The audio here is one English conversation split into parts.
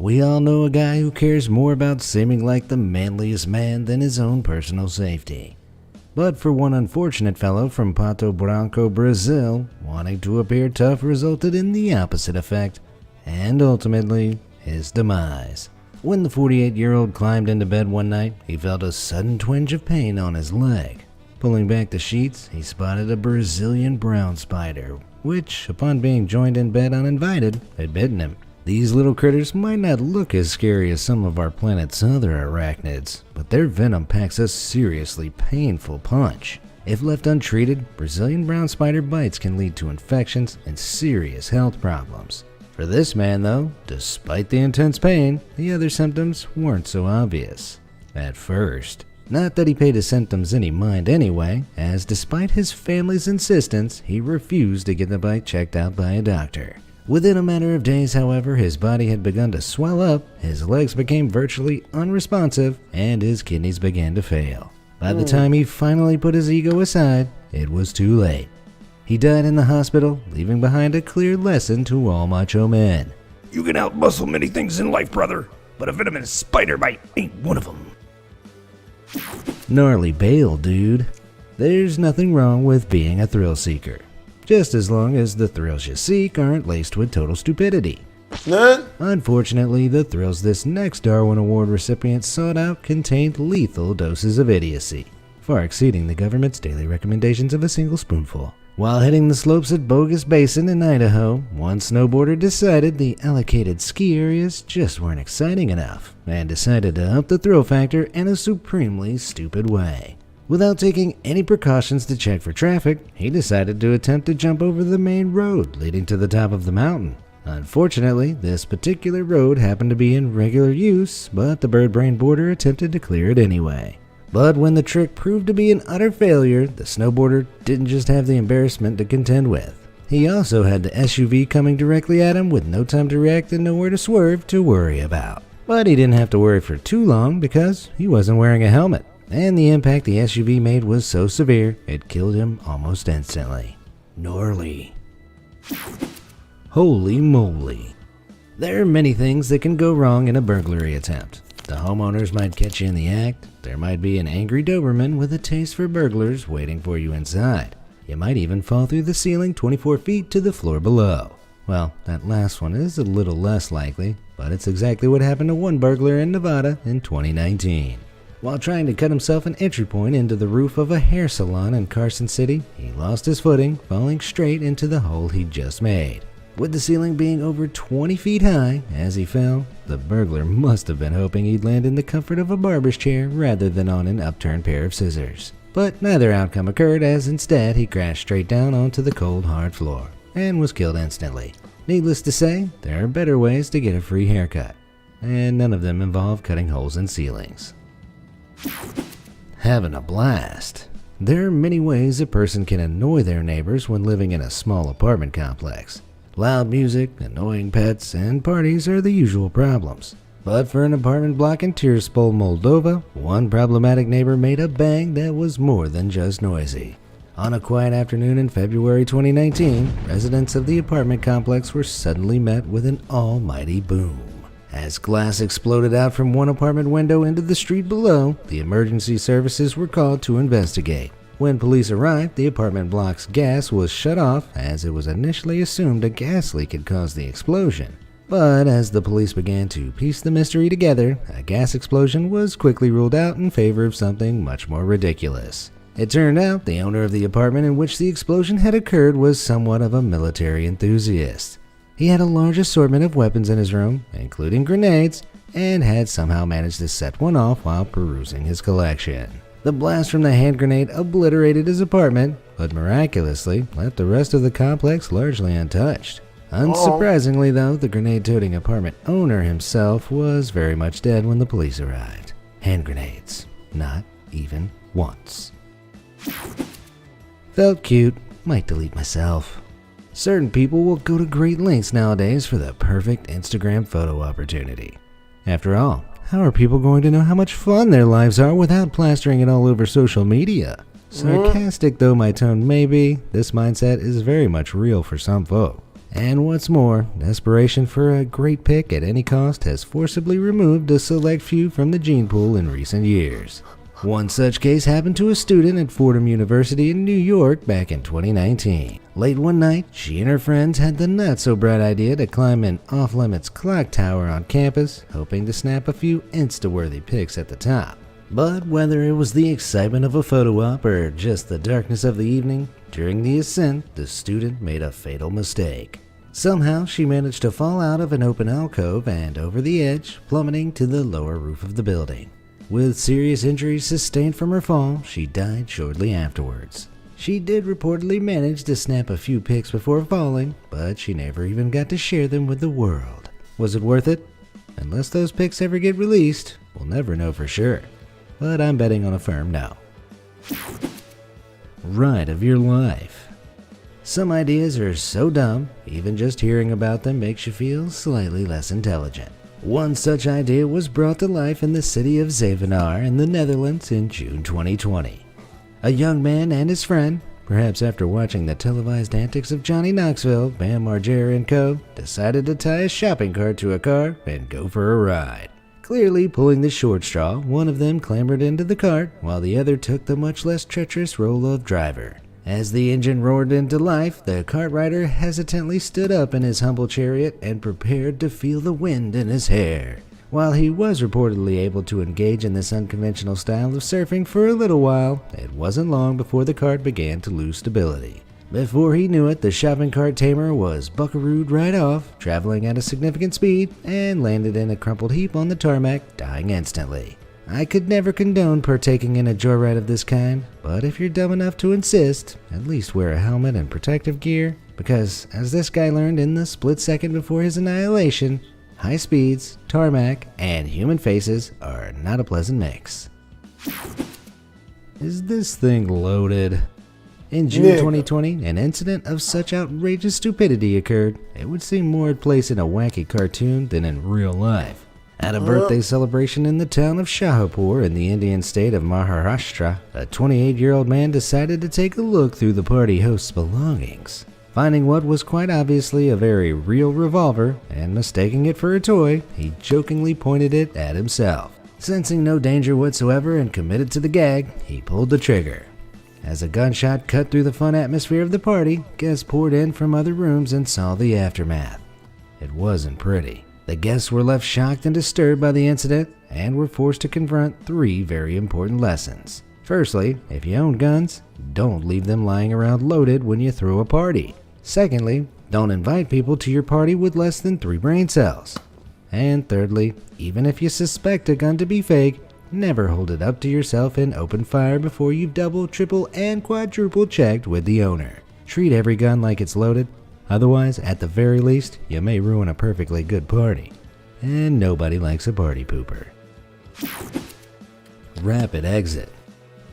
We all know a guy who cares more about seeming like the manliest man than his own personal safety. But for one unfortunate fellow from Pato Branco, Brazil, wanting to appear tough resulted in the opposite effect, and ultimately, his demise. When the 48-year-old climbed into bed one night, he felt a sudden twinge of pain on his leg. Pulling back the sheets, he spotted a Brazilian brown spider, which, upon being joined in bed uninvited, had bitten him. These little critters might not look as scary as some of our planet's other arachnids, but their venom packs a seriously painful punch. If left untreated, Brazilian brown spider bites can lead to infections and serious health problems. For this man, though, despite the intense pain, the other symptoms weren't so obvious. At first. Not that he paid his symptoms any mind anyway, as despite his family's insistence, he refused to get the bite checked out by a doctor. Within a matter of days, however, his body had begun to swell up, his legs became virtually unresponsive, and his kidneys began to fail. By the time he finally put his ego aside, it was too late. He died in the hospital, leaving behind a clear lesson to all macho men. You can outmuscle many things in life, brother, but a venomous spider bite ain't one of them. Gnarly bail, dude. There's nothing wrong with being a thrill seeker, just as long as the thrills you seek aren't laced with total stupidity. Unfortunately, the thrills this next Darwin Award recipient sought out contained lethal doses of idiocy, far exceeding the government's daily recommendations of a single spoonful. While hitting the slopes at Bogus Basin in Idaho, one snowboarder decided the allocated ski areas just weren't exciting enough, and decided to up the thrill factor in a supremely stupid way. Without taking any precautions to check for traffic, he decided to attempt to jump over the main road leading to the top of the mountain. Unfortunately, this particular road happened to be in regular use, but the bird-brained boarder attempted to clear it anyway. But when the trick proved to be an utter failure, the snowboarder didn't just have the embarrassment to contend with. He also had the SUV coming directly at him with no time to react and nowhere to swerve to worry about. But he didn't have to worry for too long because he wasn't wearing a helmet, and the impact the SUV made was so severe it killed him almost instantly. Gnarly. Holy moly. There are many things that can go wrong in a burglary attempt. The homeowners might catch you in the act, there might be an angry Doberman with a taste for burglars waiting for you inside. You might even fall through the ceiling 24 feet to the floor below. Well, that last one is a little less likely, but it's exactly what happened to one burglar in Nevada in 2019. While trying to cut himself an entry point into the roof of a hair salon in Carson City, he lost his footing, falling straight into the hole he'd just made. With the ceiling being over 20 feet high as he fell, the burglar must have been hoping he'd land in the comfort of a barber's chair rather than on an upturned pair of scissors. But neither outcome occurred, as instead he crashed straight down onto the cold, hard floor and was killed instantly. Needless to say, there are better ways to get a free haircut, and none of them involve cutting holes in ceilings. Having a blast. There are many ways a person can annoy their neighbors when living in a small apartment complex. Loud music, annoying pets, and parties are the usual problems. But for an apartment block in Tiraspol, Moldova, one problematic neighbor made a bang that was more than just noisy. On a quiet afternoon in February 2019, residents of the apartment complex were suddenly met with an almighty boom. As glass exploded out from one apartment window into the street below, the emergency services were called to investigate. When police arrived, the apartment block's gas was shut off, as it was initially assumed a gas leak had caused the explosion. But as the police began to piece the mystery together, a gas explosion was quickly ruled out in favor of something much more ridiculous. It turned out the owner of the apartment in which the explosion had occurred was somewhat of a military enthusiast. He had a large assortment of weapons in his room, including grenades, and had somehow managed to set one off while perusing his collection. The blast from the hand grenade obliterated his apartment, but miraculously left the rest of the complex largely untouched. Unsurprisingly though, the grenade-toting apartment owner himself was very much dead when the police arrived. Hand grenades. Not even once. Felt cute. Might delete myself. Certain people will go to great lengths nowadays for the perfect Instagram photo opportunity. After all, how are people going to know how much fun their lives are without plastering it all over social media? Sarcastic though my tone may be, this mindset is very much real for some folk. And what's more, desperation for a great pick at any cost has forcibly removed a select few from the gene pool in recent years. One such case happened to a student at Fordham University in New York back in 2019. Late one night, she and her friends had the not-so-bright idea to climb an off-limits clock tower on campus, hoping to snap a few Insta-worthy pics at the top. But whether it was the excitement of a photo op or just the darkness of the evening, during the ascent, the student made a fatal mistake. Somehow, she managed to fall out of an open alcove and over the edge, plummeting to the lower roof of the building. With serious injuries sustained from her fall, she died shortly afterwards. She did reportedly manage to snap a few pics before falling, but she never even got to share them with the world. Was it worth it? Unless those pics ever get released, we'll never know for sure. But I'm betting on a firm no. Ride of your life. Some ideas are so dumb, even just hearing about them makes you feel slightly less intelligent. One such idea was brought to life in the city of Zevenaar in the Netherlands in June 2020. A young man and his friend, perhaps after watching the televised antics of Johnny Knoxville, Bam Margera and co., decided to tie a shopping cart to a car and go for a ride. Clearly pulling the short straw, one of them clambered into the cart while the other took the much less treacherous role of driver. As the engine roared into life, the cart rider hesitantly stood up in his humble chariot and prepared to feel the wind in his hair. While he was reportedly able to engage in this unconventional style of surfing for a little while, it wasn't long before the cart began to lose stability. Before he knew it, the shopping cart tamer was buckarooed right off, traveling at a significant speed, and landed in a crumpled heap on the tarmac, dying instantly. I could never condone partaking in a joyride of this kind, but if you're dumb enough to insist, at least wear a helmet and protective gear, because as this guy learned in the split second before his annihilation, high speeds, tarmac, and human faces are not a pleasant mix. Is this thing loaded? In June 2020, an incident of such outrageous stupidity occurred, it would seem more at place in a wacky cartoon than in real life. At a birthday celebration in the town of Shahapur in the Indian state of Maharashtra, a 28-year-old man decided to take a look through the party host's belongings. Finding what was quite obviously a very real revolver and mistaking it for a toy, he jokingly pointed it at himself. Sensing no danger whatsoever and committed to the gag, he pulled the trigger. As a gunshot cut through the fun atmosphere of the party, guests poured in from other rooms and saw the aftermath. It wasn't pretty. The guests were left shocked and disturbed by the incident and were forced to confront 3 very important lessons. Firstly, if you own guns, don't leave them lying around loaded when you throw a party. Secondly, don't invite people to your party with less than 3 brain cells. And thirdly, even if you suspect a gun to be fake, never hold it up to yourself and open fire before you've double, triple, and quadruple checked with the owner. Treat every gun like it's loaded. Otherwise, at the very least, you may ruin a perfectly good party. And nobody likes a party pooper. Rapid exit.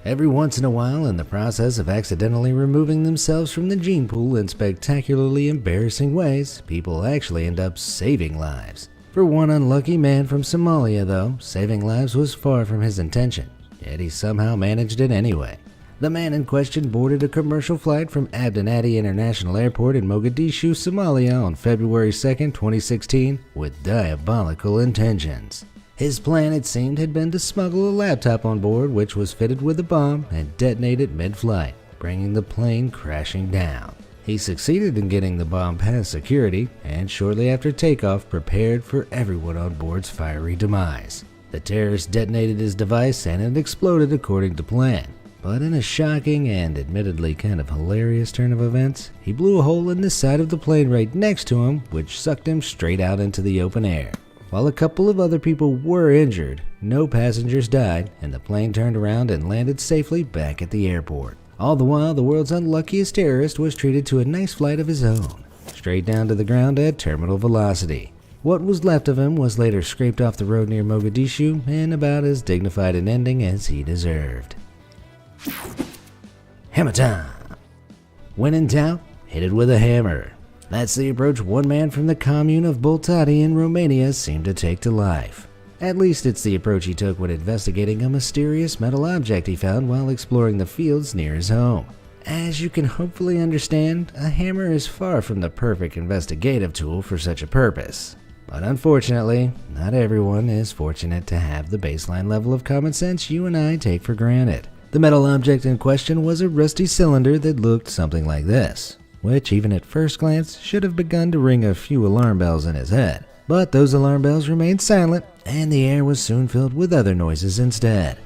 Every once in a while, in the process of accidentally removing themselves from the gene pool in spectacularly embarrassing ways, people actually end up saving lives. For one unlucky man from Somalia, though, saving lives was far from his intention, yet he somehow managed it anyway. The man in question boarded a commercial flight from Abdinati International Airport in Mogadishu, Somalia on February 2, 2016 with diabolical intentions. His plan, it seemed, had been to smuggle a laptop on board which was fitted with a bomb and detonate it mid-flight, bringing the plane crashing down. He succeeded in getting the bomb past security and shortly after takeoff prepared for everyone on board's fiery demise. The terrorist detonated his device and it exploded according to plan. But in a shocking and admittedly kind of hilarious turn of events, he blew a hole in the side of the plane right next to him, which sucked him straight out into the open air. While a couple of other people were injured, no passengers died, and the plane turned around and landed safely back at the airport. All the while, the world's unluckiest terrorist was treated to a nice flight of his own, straight down to the ground at terminal velocity. What was left of him was later scraped off the road near Mogadishu in about as dignified an ending as he deserved. Hammer time! When in doubt, hit it with a hammer. That's the approach one man from the commune of Boltati in Romania seemed to take to life. At least it's the approach he took when investigating a mysterious metal object he found while exploring the fields near his home. As you can hopefully understand, a hammer is far from the perfect investigative tool for such a purpose. But unfortunately, not everyone is fortunate to have the baseline level of common sense you and I take for granted. The metal object in question was a rusty cylinder that looked something like this, which even at first glance should have begun to ring a few alarm bells in his head. But those alarm bells remained silent, and the air was soon filled with other noises instead.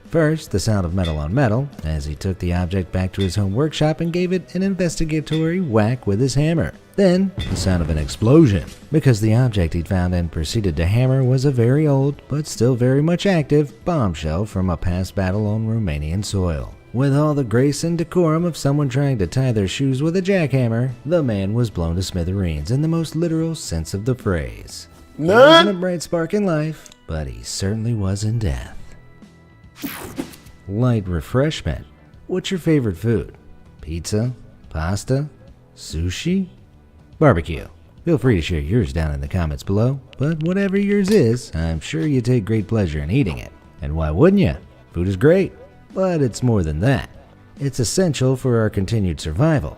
First, the sound of metal on metal, as he took the object back to his home workshop and gave it an investigatory whack with his hammer. Then, the sound of an explosion, because the object he'd found and proceeded to hammer was a very old, but still very much active, bombshell from a past battle on Romanian soil. With all the grace and decorum of someone trying to tie their shoes with a jackhammer, the man was blown to smithereens in the most literal sense of the phrase. He wasn't a bright spark in life, but he certainly was in death. Light refreshment. What's your favorite food? Pizza? Pasta? Sushi? Barbecue. Feel free to share yours down in the comments below, but whatever yours is, I'm sure you take great pleasure in eating it. And why wouldn't you? Food is great, but it's more than that. It's essential for our continued survival.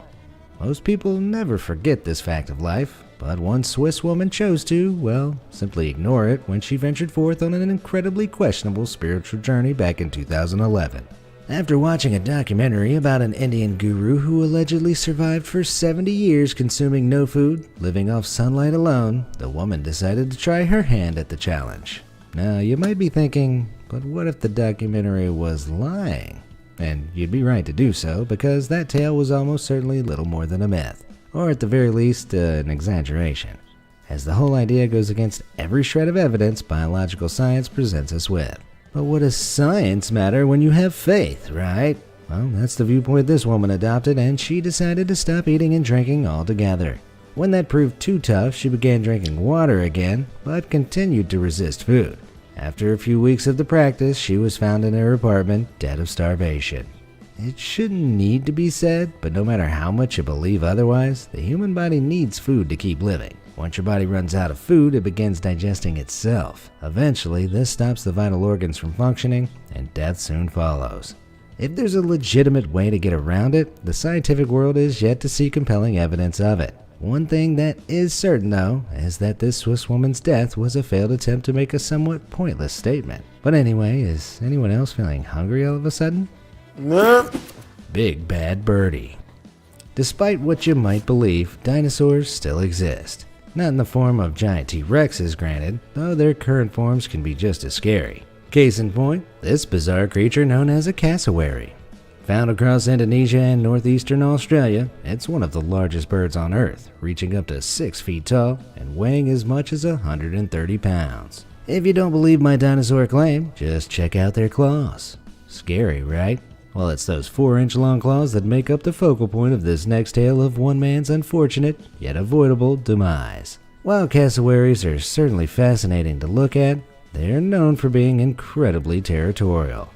Most people never forget this fact of life, but one Swiss woman chose to, well, simply ignore it when she ventured forth on an incredibly questionable spiritual journey back in 2011. After watching a documentary about an Indian guru who allegedly survived for 70 years consuming no food, living off sunlight alone, the woman decided to try her hand at the challenge. Now, you might be thinking, but what if the documentary was lying? And you'd be right to do so, because that tale was almost certainly little more than a myth. Or at the very least, an exaggeration, as the whole idea goes against every shred of evidence biological science presents us with. But what does science matter when you have faith, right? Well, that's the viewpoint this woman adopted, and she decided to stop eating and drinking altogether. When that proved too tough, she began drinking water again, but continued to resist food. After a few weeks of the practice, she was found in her apartment, dead of starvation. It shouldn't need to be said, but no matter how much you believe otherwise, the human body needs food to keep living. Once your body runs out of food, it begins digesting itself. Eventually, this stops the vital organs from functioning, and death soon follows. If there's a legitimate way to get around it, the scientific world is yet to see compelling evidence of it. One thing that is certain, though, is that this Swiss woman's death was a failed attempt to make a somewhat pointless statement. But anyway, is anyone else feeling hungry all of a sudden? Big Bad Birdie. Despite what you might believe, dinosaurs still exist. Not in the form of giant T-Rexes, granted, though their current forms can be just as scary. Case in point, this bizarre creature known as a cassowary. Found across Indonesia and northeastern Australia, it's one of the largest birds on Earth, reaching up to 6 feet tall and weighing as much as 130 pounds. If you don't believe my dinosaur claim, just check out their claws. Scary, right? Well, it's those 4-inch long claws that make up the focal point of this next tale of one man's unfortunate, yet avoidable, demise. While cassowaries are certainly fascinating to look at, they're known for being incredibly territorial.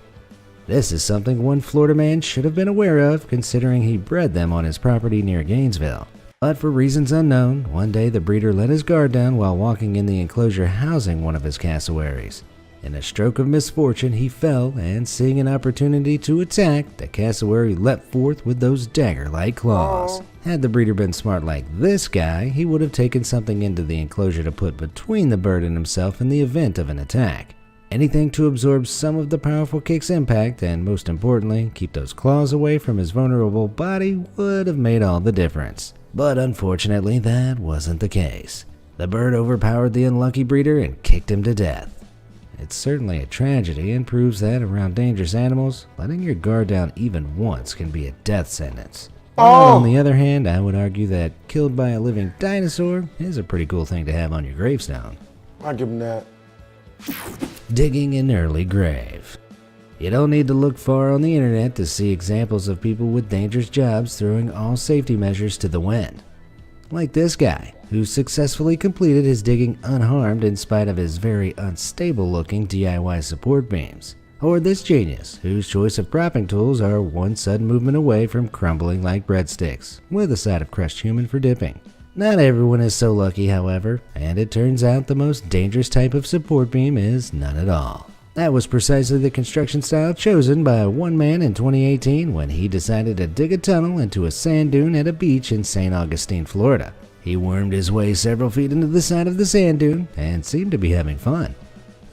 This is something one Florida man should have been aware of, considering he bred them on his property near Gainesville. But for reasons unknown, one day the breeder let his guard down while walking in the enclosure housing one of his cassowaries. In a stroke of misfortune, he fell, and seeing an opportunity to attack, the cassowary leapt forth with those dagger-like claws. Had the breeder been smart like this guy, he would have taken something into the enclosure to put between the bird and himself in the event of an attack. Anything to absorb some of the powerful kick's impact, and most importantly, keep those claws away from his vulnerable body would have made all the difference. But unfortunately, that wasn't the case. The bird overpowered the unlucky breeder and kicked him to death. It's certainly a tragedy and proves that around dangerous animals, letting your guard down even once can be a death sentence. While on the other hand, I would argue that killed by a living dinosaur is a pretty cool thing to have on your gravestone. I'll give him that. Digging an early grave. You don't need to look far on the internet to see examples of people with dangerous jobs throwing all safety measures to the wind. Like this guy, who successfully completed his digging unharmed in spite of his very unstable-looking DIY support beams. Or this genius, whose choice of propping tools are one sudden movement away from crumbling like breadsticks, with a side of crushed human for dipping. Not everyone is so lucky, however, and it turns out the most dangerous type of support beam is none at all. That was precisely the construction style chosen by one man in 2018 when he decided to dig a tunnel into a sand dune at a beach in St. Augustine, Florida. He wormed his way several feet into the side of the sand dune and seemed to be having fun,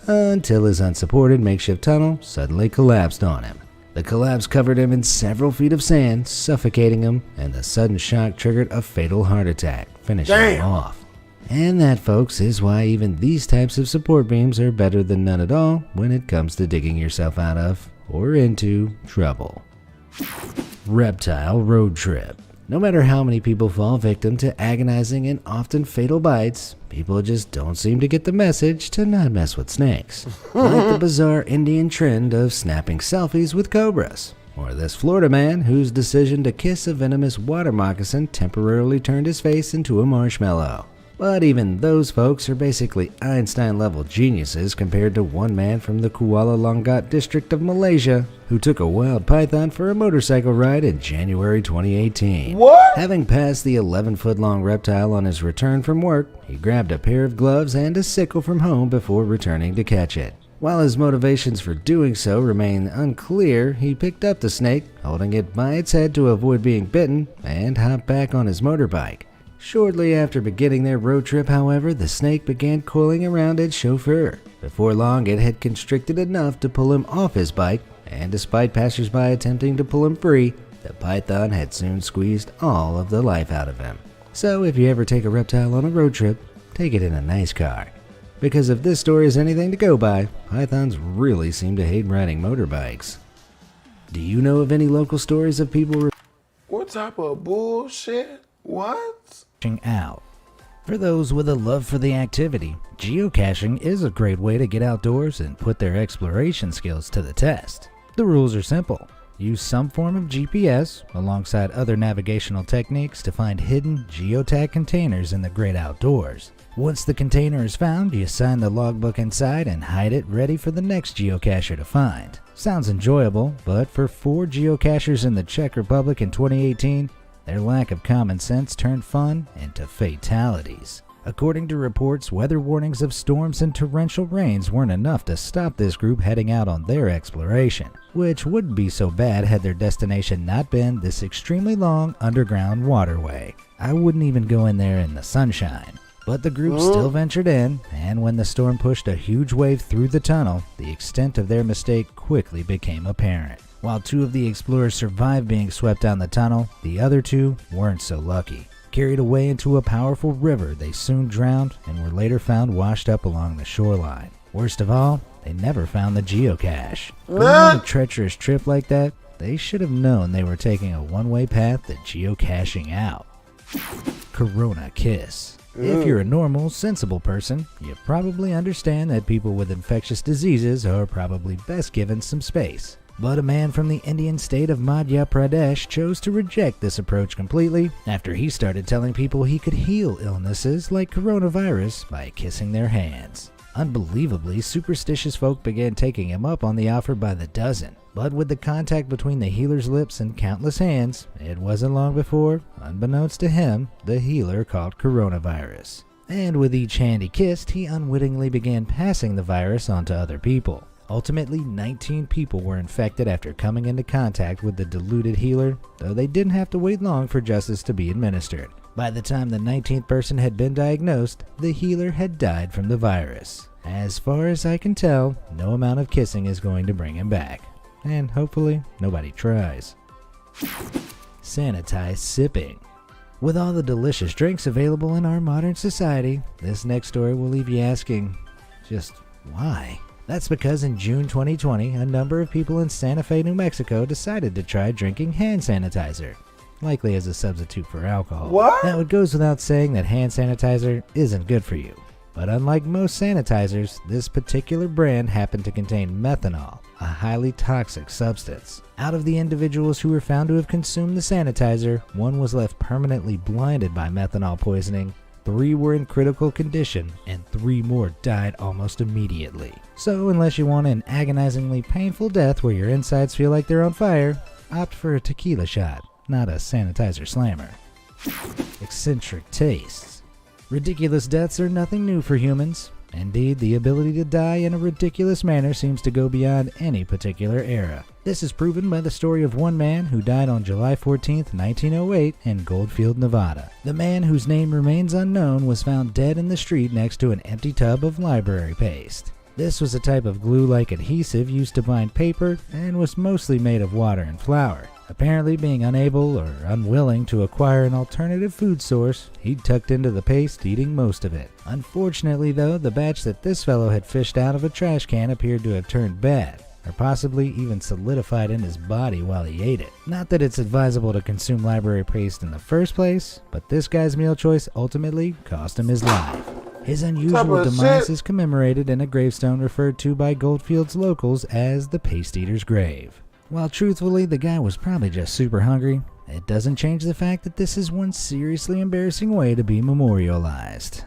until his unsupported makeshift tunnel suddenly collapsed on him. The collapse covered him in several feet of sand, suffocating him, and the sudden shock triggered a fatal heart attack, finishing him off. And that, folks, is why even these types of support beams are better than none at all when it comes to digging yourself out of, or into, trouble. Reptile road trip. No matter how many people fall victim to agonizing and often fatal bites, people just don't seem to get the message to not mess with snakes. Like the bizarre Indian trend of snapping selfies with cobras, or this Florida man whose decision to kiss a venomous water moccasin temporarily turned his face into a marshmallow. But even those folks are basically Einstein-level geniuses compared to one man from the Kuala Lumpur district of Malaysia who took a wild python for a motorcycle ride in January 2018. What? Having passed the 11-foot-long reptile on his return from work, he grabbed a pair of gloves and a sickle from home before returning to catch it. While his motivations for doing so remain unclear, he picked up the snake, holding it by its head to avoid being bitten, and hopped back on his motorbike. Shortly after beginning their road trip, however, the snake began coiling around its chauffeur. Before long, it had constricted enough to pull him off his bike, and despite passersby attempting to pull him free, the python had soon squeezed all of the life out of him. So if you ever take a reptile on a road trip, take it in a nice car. Because if this story is anything to go by, pythons really seem to hate riding motorbikes. Do you know of any local stories of people What type of bullshit? What? out? For those with a love for the activity, geocaching is a great way to get outdoors and put their exploration skills to the test. The rules are simple. Use some form of GPS alongside other navigational techniques to find hidden geotag containers in the great outdoors. Once the container is found, you sign the logbook inside and hide it ready for the next geocacher to find. Sounds enjoyable, but for 4 geocachers in the Czech Republic in 2018, their lack of common sense turned fun into fatalities. According to reports, weather warnings of storms and torrential rains weren't enough to stop this group heading out on their exploration, which wouldn't be so bad had their destination not been this extremely long underground waterway. I wouldn't even go in there in the sunshine. But the group still ventured in, and when the storm pushed a huge wave through the tunnel, the extent of their mistake quickly became apparent. While 2 of the explorers survived being swept down the tunnel, the other 2 weren't so lucky. Carried away into a powerful river, they soon drowned and were later found washed up along the shoreline. Worst of all, they never found the geocache. Going on a treacherous trip like that, they should have known they were taking a one-way path to geocaching out. Corona Kiss. If you're a normal, sensible person, you probably understand that people with infectious diseases are probably best given some space. But a man from the Indian state of Madhya Pradesh chose to reject this approach completely after he started telling people he could heal illnesses like coronavirus by kissing their hands. Unbelievably, superstitious folk began taking him up on the offer by the dozen. But with the contact between the healer's lips and countless hands, it wasn't long before, unbeknownst to him, the healer caught coronavirus. And with each hand he kissed, he unwittingly began passing the virus on to other people. Ultimately, 19 people were infected after coming into contact with the deluded healer, though they didn't have to wait long for justice to be administered. By the time the 19th person had been diagnosed, the healer had died from the virus. As far as I can tell, no amount of kissing is going to bring him back. And hopefully, nobody tries. Sanitized sipping. With all the delicious drinks available in our modern society, this next story will leave you asking, just why? That's because in June 2020, a number of people in Santa Fe, New Mexico decided to try drinking hand sanitizer, likely as a substitute for alcohol. What? Now, it goes without saying that hand sanitizer isn't good for you. But unlike most sanitizers, this particular brand happened to contain methanol, a highly toxic substance. Out of the individuals who were found to have consumed the sanitizer, 1 was left permanently blinded by methanol poisoning, 3 were in critical condition, and 3 more died almost immediately. So unless you want an agonizingly painful death where your insides feel like they're on fire, opt for a tequila shot, not a sanitizer slammer. Eccentric tastes. Ridiculous deaths are nothing new for humans, Indeed, the ability to die in a ridiculous manner seems to go beyond any particular era. This is proven by the story of one man who died on July 14, 1908 in Goldfield, Nevada. The man, whose name remains unknown, was found dead in the street next to an empty tub of library paste. This was a type of glue-like adhesive used to bind paper and was mostly made of water and flour. Apparently being unable or unwilling to acquire an alternative food source, he tucked into the paste, eating most of it. Unfortunately though, the batch that this fellow had fished out of a trash can appeared to have turned bad, or possibly even solidified in his body while he ate it. Not that it's advisable to consume library paste in the first place, but this guy's meal choice ultimately cost him his life. His unusual demise is commemorated in a gravestone referred to by Goldfield's locals as the Paste Eater's Grave. While truthfully the guy was probably just super hungry, it doesn't change the fact that this is one seriously embarrassing way to be memorialized.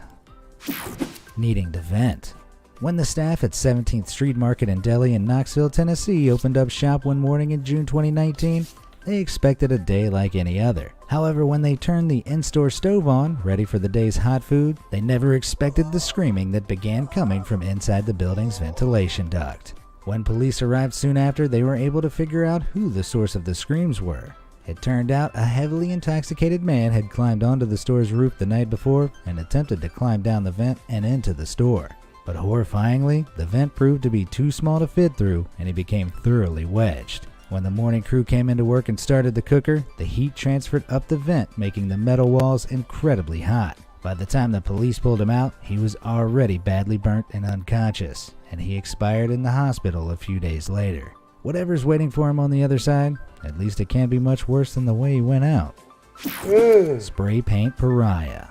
Needing to vent. When the staff at 17th Street Market in Delhi in Knoxville, Tennessee opened up shop one morning in June 2019, they expected a day like any other. However, when they turned the in-store stove on, ready for the day's hot food, they never expected the screaming that began coming from inside the building's ventilation duct. When police arrived soon after, they were able to figure out who the source of the screams were. It turned out a heavily intoxicated man had climbed onto the store's roof the night before and attempted to climb down the vent and into the store. But horrifyingly, the vent proved to be too small to fit through and he became thoroughly wedged. When the morning crew came into work and started the cooker, the heat transferred up the vent, making the metal walls incredibly hot. By the time the police pulled him out, he was already badly burnt and unconscious, and he expired in the hospital a few days later. Whatever's waiting for him on the other side, at least it can't be much worse than the way he went out. Spray paint pariah.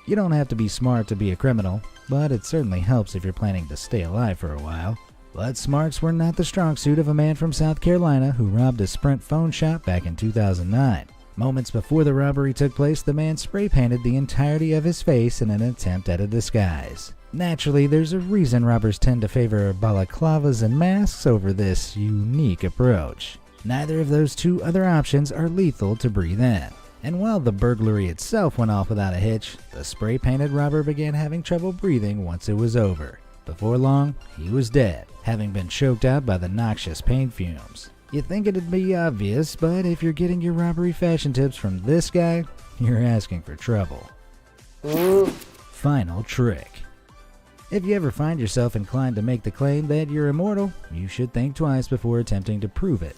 You don't have to be smart to be a criminal, but it certainly helps if you're planning to stay alive for a while. But smarts were not the strong suit of a man from South Carolina who robbed a Sprint phone shop back in 2009. Moments before the robbery took place, the man spray painted the entirety of his face in an attempt at a disguise. Naturally, there's a reason robbers tend to favor balaclavas and masks over this unique approach. Neither of those two other options are lethal to breathe in. And while the burglary itself went off without a hitch, the spray-painted robber began having trouble breathing once it was over. Before long, he was dead, having been choked out by the noxious paint fumes. You'd think it'd be obvious, but if you're getting your robbery fashion tips from this guy, you're asking for trouble. Final trick. If you ever find yourself inclined to make the claim that you're immortal, you should think twice before attempting to prove it.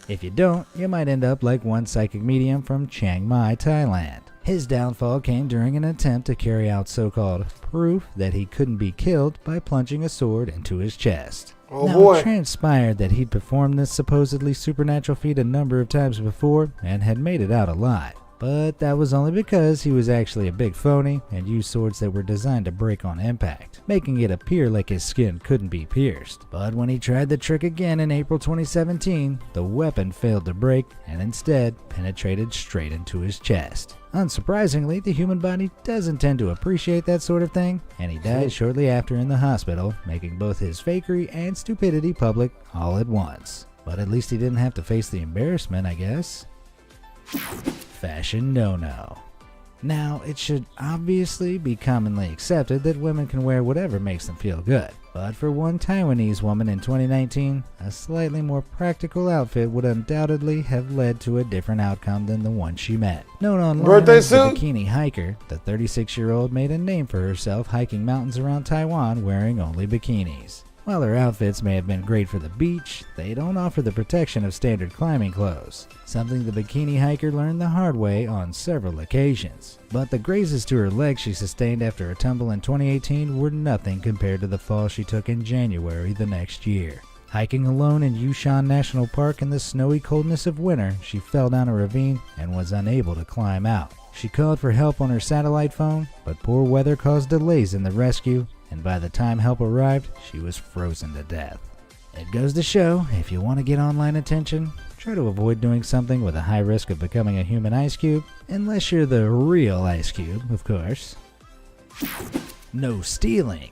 If you don't, you might end up like one psychic medium from Chiang Mai, Thailand. His downfall came during an attempt to carry out so-called proof that he couldn't be killed by plunging a sword into his chest. It transpired that he'd performed this supposedly supernatural feat a number of times before and had made it out alive. But that was only because he was actually a big phony and used swords that were designed to break on impact, making it appear like his skin couldn't be pierced. But when he tried the trick again in April 2017, the weapon failed to break and instead penetrated straight into his chest. Unsurprisingly, the human body doesn't tend to appreciate that sort of thing, and he died shortly after in the hospital, making both his fakery and stupidity public all at once. But at least he didn't have to face the embarrassment, I guess. Fashion no-no. Now, it should obviously be commonly accepted that women can wear whatever makes them feel good. But for one Taiwanese woman in 2019, a slightly more practical outfit would undoubtedly have led to a different outcome than the one she met. Known online as the Bikini Hiker, the 36-year-old made a name for herself hiking mountains around Taiwan wearing only bikinis. While her outfits may have been great for the beach, they don't offer the protection of standard climbing clothes, something the Bikini Hiker learned the hard way on several occasions. But the grazes to her legs she sustained after a tumble in 2018 were nothing compared to the fall she took in January the next year. Hiking alone in Yushan National Park in the snowy coldness of winter, she fell down a ravine and was unable to climb out. She called for help on her satellite phone, but poor weather caused delays in the rescue, and by the time help arrived, she was frozen to death. It goes to show, if you want to get online attention, try to avoid doing something with a high risk of becoming a human ice cube, unless you're the real ice cube, of course. No stealing.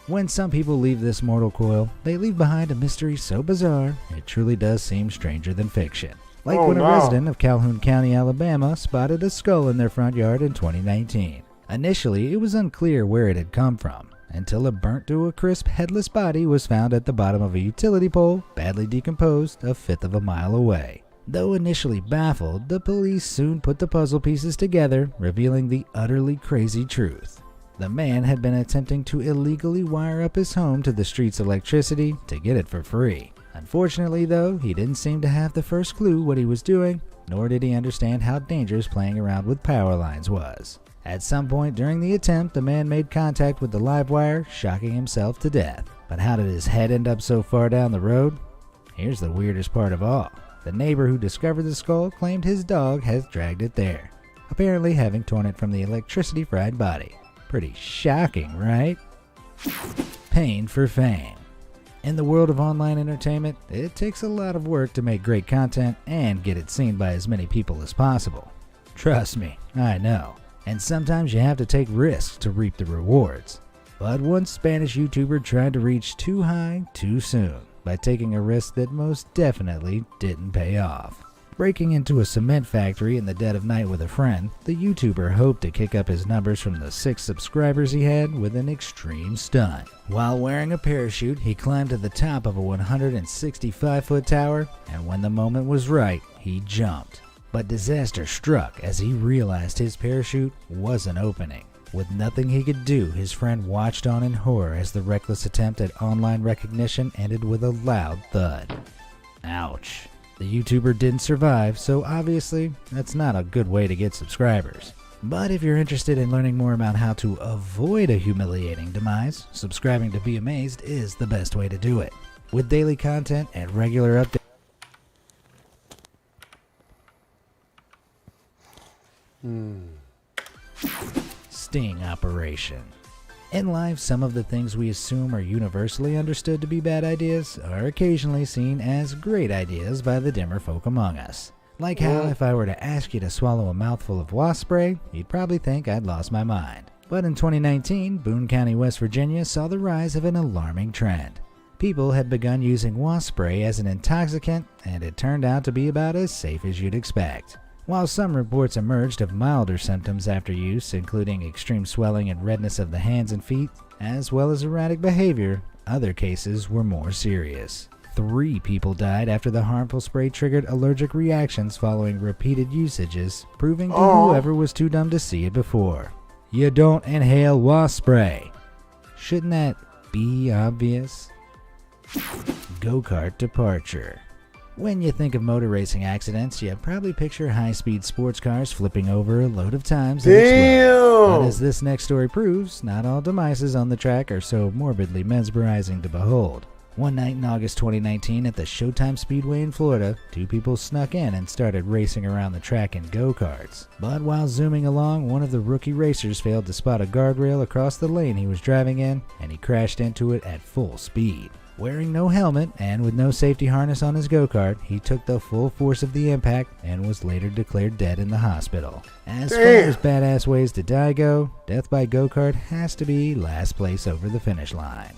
When some people leave this mortal coil, they leave behind a mystery so bizarre, it truly does seem stranger than fiction. Like when a resident of Calhoun County, Alabama, spotted a skull in their front yard in 2019. Initially, it was unclear where it had come from, until a burnt to a crisp headless body was found at the bottom of a utility pole, badly decomposed a fifth of a mile away. Though initially baffled, the police soon put the puzzle pieces together, revealing the utterly crazy truth. The man had been attempting to illegally wire up his home to the street's electricity to get it for free. Unfortunately, though, he didn't seem to have the first clue what he was doing, nor did he understand how dangerous playing around with power lines was. At some point during the attempt, the man made contact with the live wire, shocking himself to death. But how did his head end up so far down the road? Here's the weirdest part of all. The neighbor who discovered the skull claimed his dog has dragged it there, apparently having torn it from the electricity-fried body. Pretty shocking, right? Pain for fame. In the world of online entertainment, it takes a lot of work to make great content and get it seen by as many people as possible. Trust me, I know. And sometimes you have to take risks to reap the rewards. But one Spanish YouTuber tried to reach too high too soon by taking a risk that most definitely didn't pay off. Breaking into a cement factory in the dead of night with a friend, the YouTuber hoped to kick up his numbers from the 6 subscribers he had with an extreme stunt. While wearing a parachute, he climbed to the top of a 165-foot tower, and when the moment was right, he jumped. But disaster struck as he realized his parachute wasn't opening. With nothing he could do, his friend watched on in horror as the reckless attempt at online recognition ended with a loud thud. Ouch. The YouTuber didn't survive, so obviously that's not a good way to get subscribers. But if you're interested in learning more about how to avoid a humiliating demise, subscribing to Be Amazed is the best way to do it. With daily content and regular updates. Sting operation. In life, some of the things we assume are universally understood to be bad ideas are occasionally seen as great ideas by the dimmer folk among us. Like how if I were to ask you to swallow a mouthful of wasp spray, you'd probably think I'd lost my mind. But in 2019, Boone County, West Virginia saw the rise of an alarming trend. People had begun using wasp spray as an intoxicant, and it turned out to be about as safe as you'd expect. While some reports emerged of milder symptoms after use, including extreme swelling and redness of the hands and feet, as well as erratic behavior, other cases were more serious. 3 people died after the harmful spray triggered allergic reactions following repeated usages, proving to whoever was too dumb to see it before. You don't inhale wasp spray. Shouldn't that be obvious? GoKart Departure. When you think of motor racing accidents, you probably picture high-speed sports cars flipping over a load of times. But as this next story proves, not all demises on the track are so morbidly mesmerizing to behold. One night in August 2019 at the Showtime Speedway in Florida, 2 people snuck in and started racing around the track in go-karts. But while zooming along, one of the rookie racers failed to spot a guardrail across the lane he was driving in, and he crashed into it at full speed. Wearing no helmet and with no safety harness on his go-kart, he took the full force of the impact and was later declared dead in the hospital. As far as badass ways to die go, death by go-kart has to be last place over the finish line.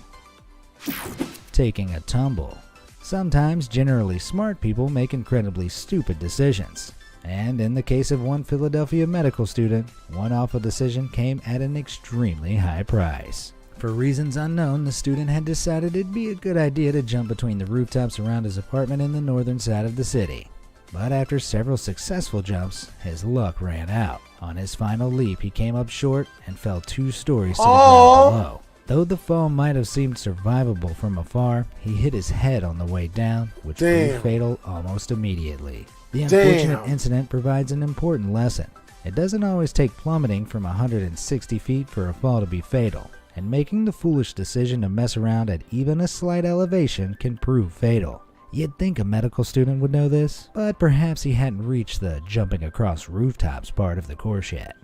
Taking a tumble. Sometimes generally smart people make incredibly stupid decisions. And in the case of one Philadelphia medical student, one awful decision came at an extremely high price. For reasons unknown, the student had decided it'd be a good idea to jump between the rooftops around his apartment in the northern side of the city. But after several successful jumps, his luck ran out. On his final leap, he came up short and fell 2 stories to the ground below. Though the fall might have seemed survivable from afar, he hit his head on the way down, which proved fatal almost immediately. The unfortunate incident provides an important lesson. It doesn't always take plummeting from 160 feet for a fall to be fatal. And making the foolish decision to mess around at even a slight elevation can prove fatal. You'd think a medical student would know this, but perhaps he hadn't reached the jumping across rooftops part of the course yet.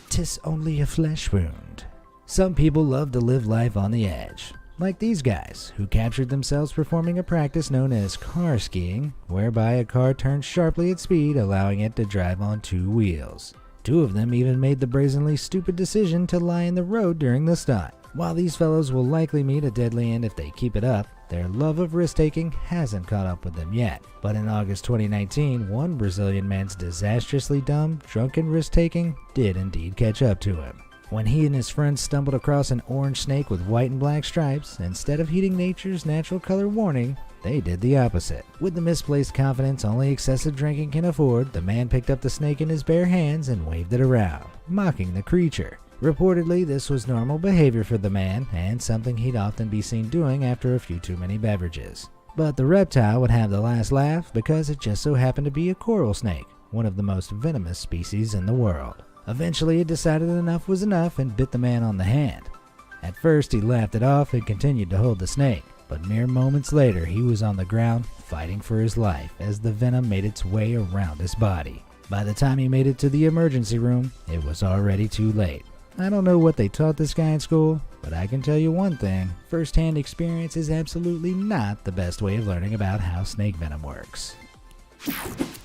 'Tis only a flesh wound. Some people love to live life on the edge, like these guys, who captured themselves performing a practice known as car skiing, whereby a car turns sharply at speed, allowing it to drive on 2 wheels. 2 of them even made the brazenly stupid decision to lie in the road during the stunt. While these fellows will likely meet a deadly end if they keep it up, their love of risk-taking hasn't caught up with them yet. But in August 2019, one Brazilian man's disastrously dumb, drunken risk-taking did indeed catch up to him. When he and his friends stumbled across an orange snake with white and black stripes, instead of heeding nature's natural color warning, they did the opposite. With the misplaced confidence only excessive drinking can afford, the man picked up the snake in his bare hands and waved it around, mocking the creature. Reportedly, this was normal behavior for the man, and something he'd often be seen doing after a few too many beverages. But the reptile would have the last laugh because it just so happened to be a coral snake, one of the most venomous species in the world. Eventually, it decided enough was enough and bit the man on the hand. At first, he laughed it off and continued to hold the snake, but mere moments later, he was on the ground fighting for his life as the venom made its way around his body. By the time he made it to the emergency room, it was already too late. I don't know what they taught this guy in school, but I can tell you one thing, first-hand experience is absolutely not the best way of learning about how snake venom works.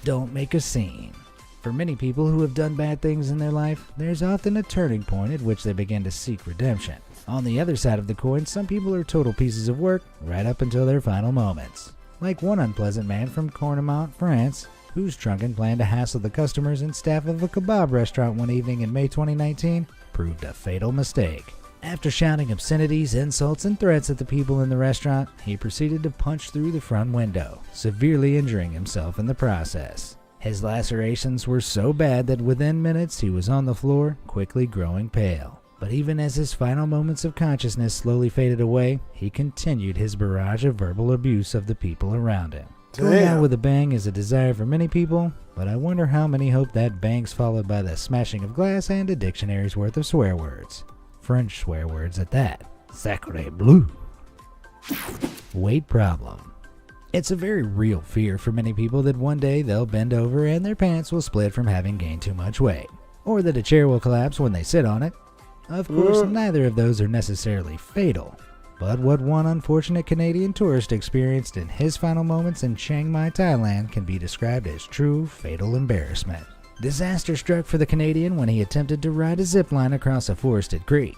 Don't make a scene. For many people who have done bad things in their life, there's often a turning point at which they begin to seek redemption. On the other side of the coin, some people are total pieces of work right up until their final moments. Like one unpleasant man from Cornamont, France, whose drunken plan to hassle the customers and staff of a kebab restaurant one evening in May 2019 proved a fatal mistake. After shouting obscenities, insults, and threats at the people in the restaurant, he proceeded to punch through the front window, severely injuring himself in the process. His lacerations were so bad that within minutes he was on the floor, quickly growing pale. But even as his final moments of consciousness slowly faded away, he continued his barrage of verbal abuse of the people around him. Going out with a bang is a desire for many people, but I wonder how many hope that bang's followed by the smashing of glass and a dictionary's worth of swear words. French swear words at that. Sacre bleu. Weight problem. It's a very real fear for many people that one day they'll bend over and their pants will split from having gained too much weight, or that a chair will collapse when they sit on it. Of course, neither of those are necessarily fatal, but what one unfortunate Canadian tourist experienced in his final moments in Chiang Mai, Thailand can be described as true fatal embarrassment. Disaster struck for the Canadian when he attempted to ride a zipline across a forested creek.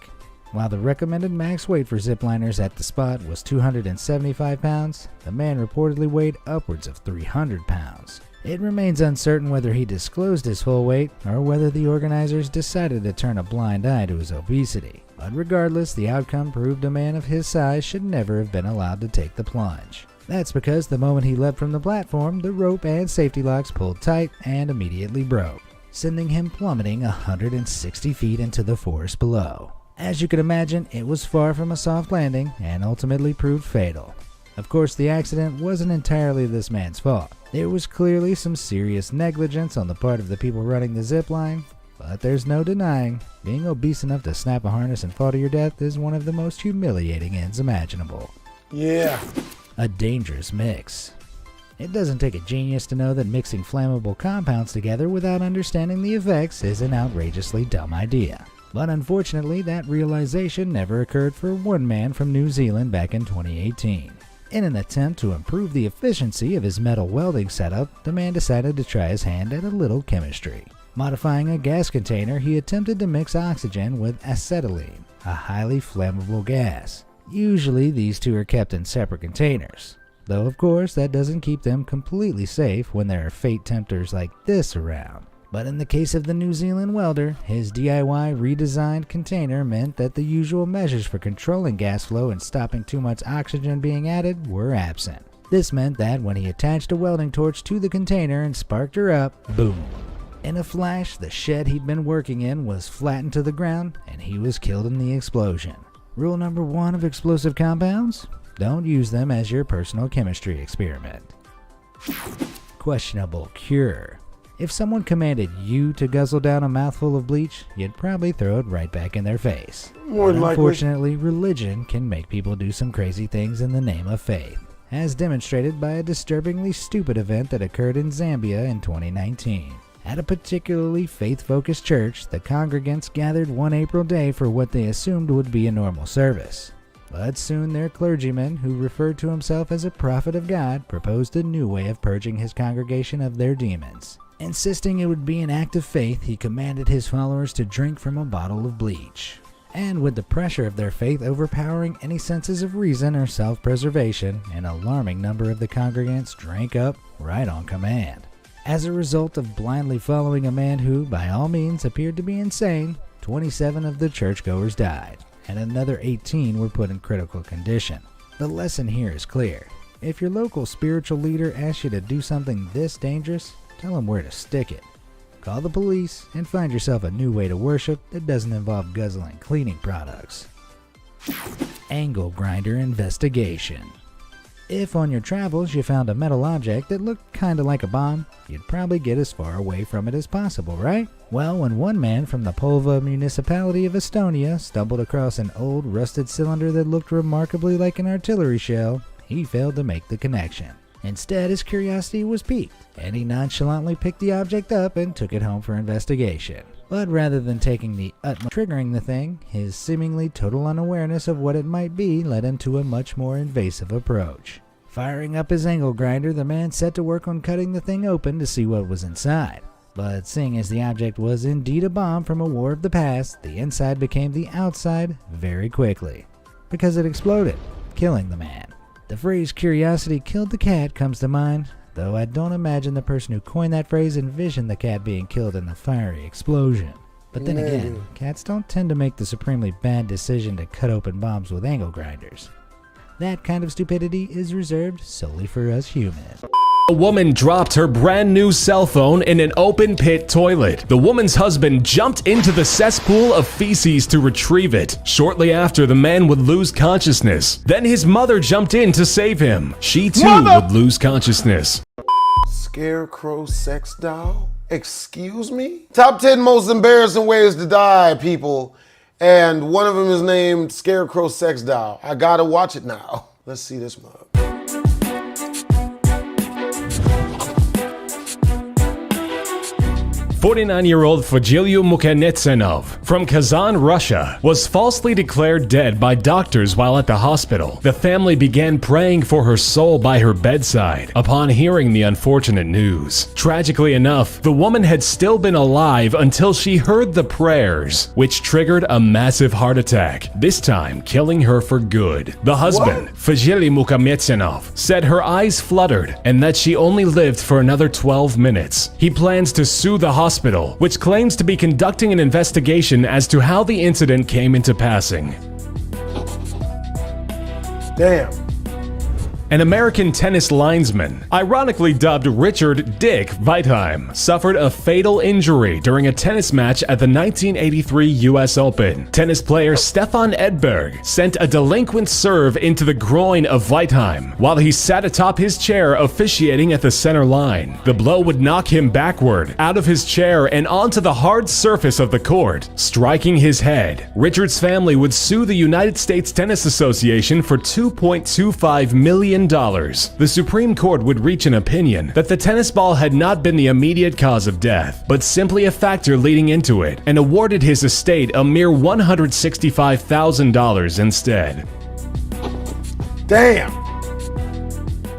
While the recommended max weight for zipliners at the spot was 275 pounds, the man reportedly weighed upwards of 300 pounds. It remains uncertain whether he disclosed his full weight or whether the organizers decided to turn a blind eye to his obesity. But regardless, the outcome proved a man of his size should never have been allowed to take the plunge. That's because the moment he leapt from the platform, the rope and safety locks pulled tight and immediately broke, sending him plummeting 160 feet into the forest below. As you can imagine, it was far from a soft landing and ultimately proved fatal. Of course, the accident wasn't entirely this man's fault. There was clearly some serious negligence on the part of the people running the zip line, but there's no denying, being obese enough to snap a harness and fall to your death is one of the most humiliating ends imaginable. Yeah. A dangerous mix. It doesn't take a genius to know that mixing flammable compounds together without understanding the effects is an outrageously dumb idea. But unfortunately, that realization never occurred for one man from New Zealand back in 2018. In an attempt to improve the efficiency of his metal welding setup, the man decided to try his hand at a little chemistry. Modifying a gas container, he attempted to mix oxygen with acetylene, a highly flammable gas. Usually, these two are kept in separate containers, though of course that doesn't keep them completely safe when there are fate tempters like this around. But in the case of the New Zealand welder, his DIY redesigned container meant that the usual measures for controlling gas flow and stopping too much oxygen being added were absent. This meant that when he attached a welding torch to the container and sparked her up, boom. In a flash, the shed he'd been working in was flattened to the ground and he was killed in the explosion. Rule number 1 of explosive compounds? Don't use them as your personal chemistry experiment. Questionable cure. If someone commanded you to guzzle down a mouthful of bleach, you'd probably throw it right back in their face. More than likely. Unfortunately, religion can make people do some crazy things in the name of faith, as demonstrated by a disturbingly stupid event that occurred in Zambia in 2019. At a particularly faith-focused church, the congregants gathered one April day for what they assumed would be a normal service. But soon their clergyman, who referred to himself as a prophet of God, proposed a new way of purging his congregation of their demons. Insisting it would be an act of faith, he commanded his followers to drink from a bottle of bleach. And with the pressure of their faith overpowering any senses of reason or self-preservation, an alarming number of the congregants drank up right on command. As a result of blindly following a man who, by all means, appeared to be insane, 27 of the churchgoers died, and another 18 were put in critical condition. The lesson here is clear. If your local spiritual leader asks you to do something this dangerous, tell them where to stick it. Call the police and find yourself a new way to worship that doesn't involve guzzling cleaning products. Angle grinder investigation. If on your travels you found a metal object that looked kinda like a bomb, you'd probably get as far away from it as possible, right? Well, when one man from the Polva municipality of Estonia stumbled across an old rusted cylinder that looked remarkably like an artillery shell, he failed to make the connection. Instead, his curiosity was piqued, and he nonchalantly picked the object up and took it home for investigation. But rather than taking the utmost triggering the thing, his seemingly total unawareness of what it might be led him to a much more invasive approach. Firing up his angle grinder, the man set to work on cutting the thing open to see what was inside. But seeing as the object was indeed a bomb from a war of the past, the inside became the outside very quickly, because it exploded, killing the man. The phrase "curiosity killed the cat" comes to mind, though I don't imagine the person who coined that phrase envisioned the cat being killed in the fiery explosion. But then again, cats don't tend to make the supremely bad decision to cut open bombs with angle grinders. That kind of stupidity is reserved solely for us humans. A woman dropped her brand new cell phone in an open pit toilet. The woman's husband jumped into the cesspool of feces to retrieve it. Shortly after, the man would lose consciousness. Then his mother jumped in to save him. She too would lose consciousness. Scarecrow Sex Doll? Excuse me? Top 10 most embarrassing ways to die, people. And one of them is named Scarecrow Sex Doll. I gotta watch it now. Let's see this mug. 49-year-old Fagilio Mukhanetsenov from Kazan, Russia, was falsely declared dead by doctors while at the hospital. The family began praying for her soul by her bedside upon hearing the unfortunate news. Tragically enough, the woman had still been alive until she heard the prayers, which triggered a massive heart attack, this time killing her for good. The husband, Fagilio Mukhanetsenov, said her eyes fluttered and that she only lived for another 12 minutes. He plans to sue the hospital, which claims to be conducting an investigation as to how the incident came into passing. Damn. An American tennis linesman, ironically dubbed Richard Dick Vitheim, suffered a fatal injury during a tennis match at the 1983 US Open. Tennis player Stefan Edberg sent a delinquent serve into the groin of Vitheim while he sat atop his chair officiating at the center line. The blow would knock him backward, out of his chair and onto the hard surface of the court, striking his head. Richard's family would sue the United States Tennis Association for $2.25 million. The Supreme Court would reach an opinion that the tennis ball had not been the immediate cause of death, but simply a factor leading into it, and awarded his estate a mere $165,000 instead. Damn.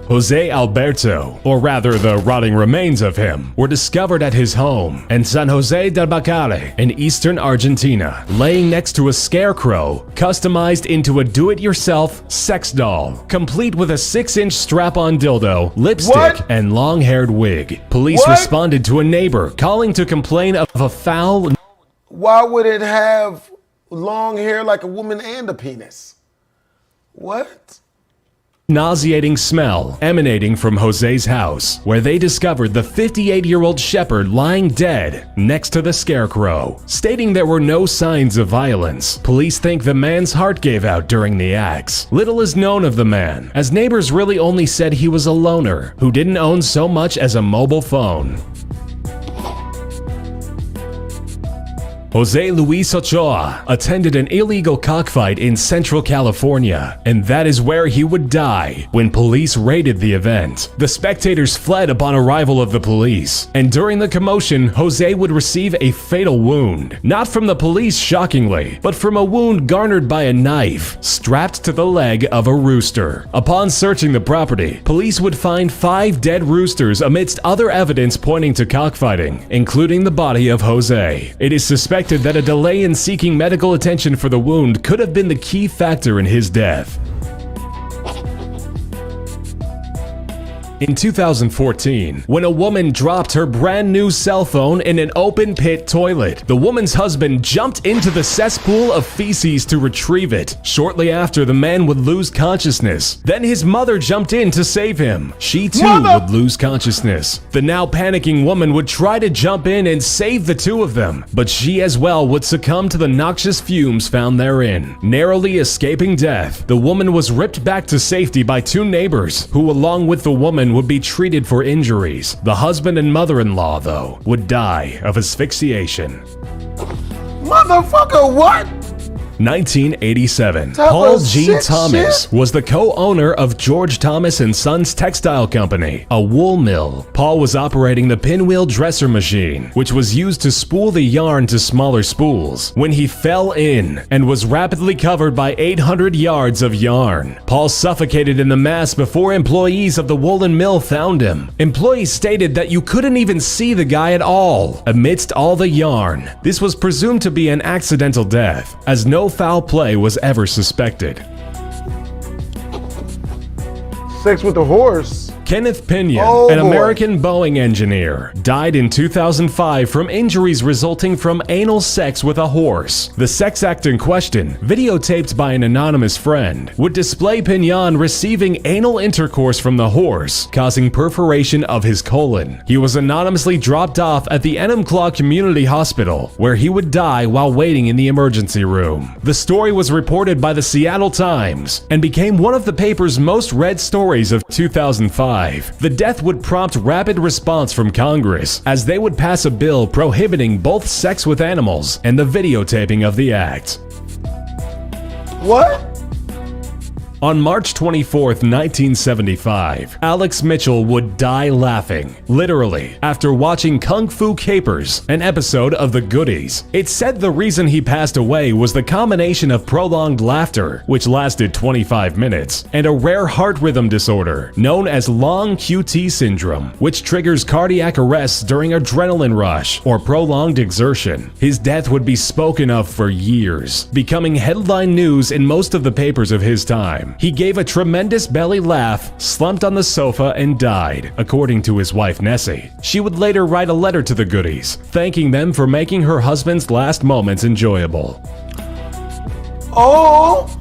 Jose Alberto, or rather the rotting remains of him, were discovered at his home in San Jose del Bacale in eastern Argentina, laying next to a scarecrow customized into a do-it-yourself sex doll, complete with a 6-inch strap-on dildo, lipstick, and long-haired wig. Police responded to a neighbor calling to complain of a foul... Why would it have long hair like a woman and a penis? What? nauseating smell emanating from Jose's house, where they discovered the 58-year-old shepherd lying dead next to the scarecrow. Stating there were no signs of violence, police think the man's heart gave out during the acts. Little is known of the man, as neighbors really only said he was a loner who didn't own so much as a mobile phone. Jose Luis Ochoa attended an illegal cockfight in Central California, and that is where he would die when police raided the event. The spectators fled upon arrival of the police, and during the commotion, Jose would receive a fatal wound. Not from the police, shockingly, but from a wound garnered by a knife strapped to the leg of a rooster. Upon searching the property, police would find 5 dead roosters amidst other evidence pointing to cockfighting, including the body of Jose. It is suspected that a delay in seeking medical attention for the wound could have been the key factor in his death. In 2014, when a woman dropped her brand new cell phone in an open pit toilet, the woman's husband jumped into the cesspool of feces to retrieve it. Shortly after, the man would lose consciousness. Then his mother jumped in to save him. She too would lose consciousness. The now panicking woman would try to jump in and save the two of them, but she as well would succumb to the noxious fumes found therein. Narrowly escaping death, the woman was ripped back to safety by two neighbors, who along with the woman would be treated for injuries. The husband and mother-in-law, though, would die of asphyxiation. Motherfucker, what? 1987. Type Paul of G. shit Thomas shit? was the co-owner of George Thomas & Sons Textile Company, a wool mill. Paul was operating the pinwheel dresser machine, which was used to spool the yarn to smaller spools, when he fell in and was rapidly covered by 800 yards of yarn. Paul suffocated in the mass before employees of the woolen mill found him. Employees stated that you couldn't even see the guy at all amidst all the yarn. This was presumed to be an accidental death, as no foul play was ever suspected. Sex with a horse. Kenneth Pinion, Oh, an boy. American Boeing engineer, died in 2005 from injuries resulting from anal sex with a horse. The sex act in question, videotaped by an anonymous friend, would display Pinion receiving anal intercourse from the horse, causing perforation of his colon. He was anonymously dropped off at the Enumclaw Community Hospital, where he would die while waiting in the emergency room. The story was reported by the Seattle Times and became one of the paper's most read stories of 2005. The death would prompt rapid response from Congress, as they would pass a bill prohibiting both sex with animals and the videotaping of the act. What? On March 24, 1975, Alex Mitchell would die laughing, literally, after watching Kung Fu Capers, an episode of The Goodies. It's said the reason he passed away was the combination of prolonged laughter, which lasted 25 minutes, and a rare heart rhythm disorder known as long QT syndrome, which triggers cardiac arrests during adrenaline rush or prolonged exertion. His death would be spoken of for years, becoming headline news in most of the papers of his time. He gave a tremendous belly laugh, slumped on the sofa, and died, according to his wife Nessie. She would later write a letter to the Goodies, thanking them for making her husband's last moments enjoyable. Oh!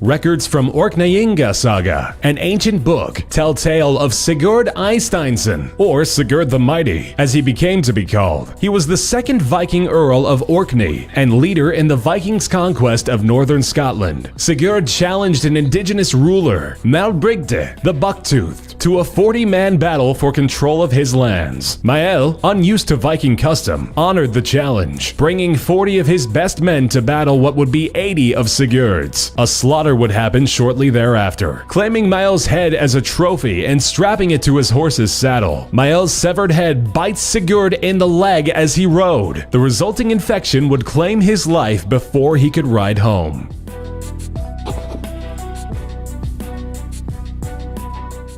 Records from Orkneyinga Saga, an ancient book, tell tale of Sigurd Eysteinsson, or Sigurd the Mighty, as he became to be called. He was the second Viking Earl of Orkney and leader in the Vikings' conquest of northern Scotland. Sigurd challenged an indigenous ruler, Malbrigte, the Bucktoothed, to a 40-man battle for control of his lands. Mael, unused to Viking custom, honored the challenge, bringing 40 of his best men to battle what would be 80 of Sigurd's. A slaughter would happen shortly thereafter, claiming Mael's head as a trophy and strapping it to his horse's saddle. Mael's severed head bites Sigurd in the leg as he rode. The resulting infection would claim his life before he could ride home.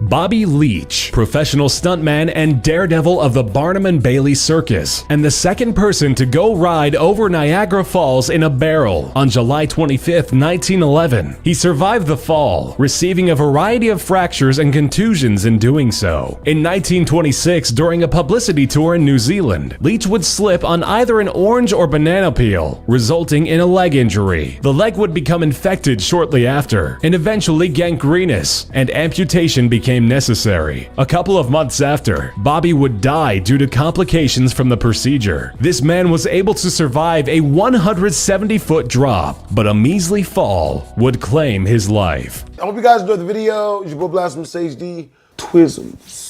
Bobby Leach, professional stuntman and daredevil of the Barnum and Bailey Circus, and the second person to go ride over Niagara Falls in a barrel on July 25, 1911. He survived the fall, receiving a variety of fractures and contusions in doing so. In 1926, during a publicity tour in New Zealand, Leach would slip on either an orange or banana peel, resulting in a leg injury. The leg would become infected shortly after, and eventually gangrenous, and amputation became necessary. A couple of months after, Bobby would die due to complications from the procedure. This man was able to survive a 170-foot drop, but a measly fall would claim his life. I hope you guys enjoyed the video. It's your boy BlastphamousHD. Twisms.